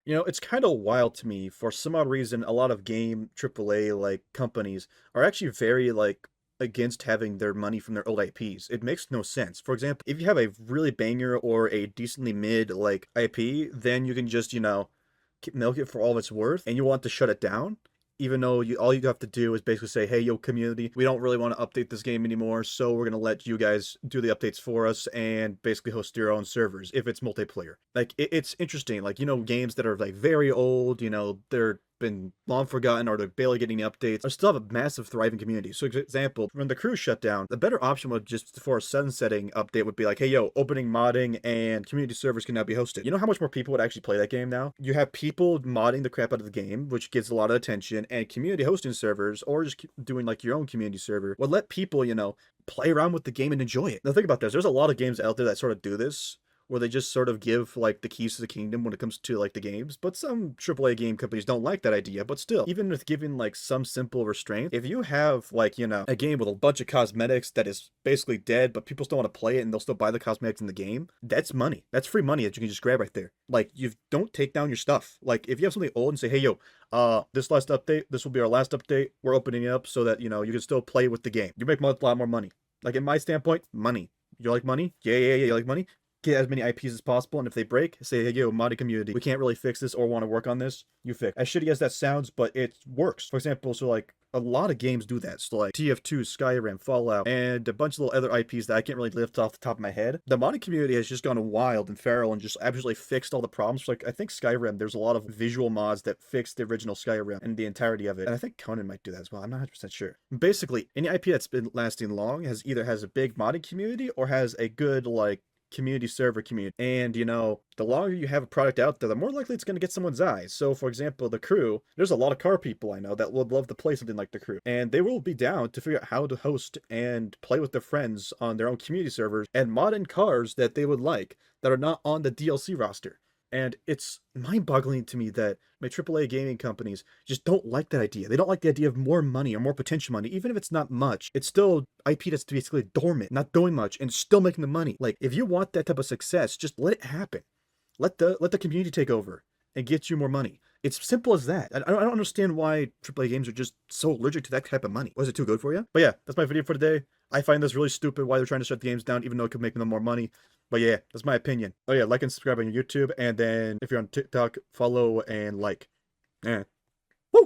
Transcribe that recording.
You know, it's kind of wild to me. For some odd reason, a lot of game AAA like companies are actually very like against having their money from their old IPs. It makes no sense. For example, if you have a really banger or a decently mid like IP, then you can just, milk it for all it's worth and you want to shut it down. Even though all you have to do is basically say, hey, yo, community, we don't really want to update this game anymore, so we're going to let you guys do the updates for us and basically host your own servers if it's multiplayer. Like, it's interesting. Like, games that are like very old, they're been long forgotten or they're barely getting updates or still have a massive thriving community. So for example, when the crew shut down, the better option would just for a sunsetting update would be like, hey yo, opening modding and community servers can now be hosted. You know how much more people would actually play that game now? You have people modding the crap out of the game, which gets a lot of attention, and community hosting servers or just doing like your own community server would let people, play around with the game and enjoy it. Now think about this. There's a lot of games out there that sort of do this where they just sort of give like the keys to the kingdom when it comes to like the games. But some AAA game companies don't like that idea. But still, even with giving like some simple restraint, if you have like, a game with a bunch of cosmetics that is basically dead, but people still want to play it and they'll still buy the cosmetics in the game, that's money. That's free money that you can just grab right there. Like, you don't take down your stuff. Like, if you have something old and say, hey, yo, this last update, this will be our last update. We're opening it up so that, you can still play with the game. You make a lot more money. Like, in my standpoint, money. You like money? Yeah, you like money? Get as many IPs as possible, and if they break, say, hey, yo, modding community, we can't really fix this or want to work on this, you fix. As shitty as that sounds, but it works. For example, so like, a lot of games do that. So like TF2, Skyrim, Fallout, and a bunch of little other IPs that I can't really lift off the top of my head. The modding community has just gone wild and feral and just absolutely fixed all the problems. Like, I think Skyrim, there's a lot of visual mods that fix the original Skyrim and the entirety of it. And I think Conan might do that as well. I'm not 100% sure. Basically, any IP that's been lasting long either has a big modding community or has a good, like, community server community. And the longer you have a product out there, the more likely it's going to get someone's eyes. So for example, the crew, there's a lot of car people I know that would love to play something like the crew, and they will be down to figure out how to host and play with their friends on their own community servers and mod in cars that they would like that are not on the DLC roster. And it's mind-boggling to me that my AAA gaming companies just don't like that idea. They don't like the idea of more money or more potential money, even if it's not much. It's still IP that's basically dormant, not doing much, and still making the money. Like, if you want that type of success, just let it happen. Let the community take over and get you more money. It's simple as that. I don't understand why AAA games are just so allergic to that type of money. Was it too good for you? But yeah, that's my video for today. I find this really stupid why they're trying to shut the games down, even though it could make them more money. But yeah, that's my opinion. Oh yeah, like and subscribe on YouTube, and then if you're on TikTok, follow and like. Eh.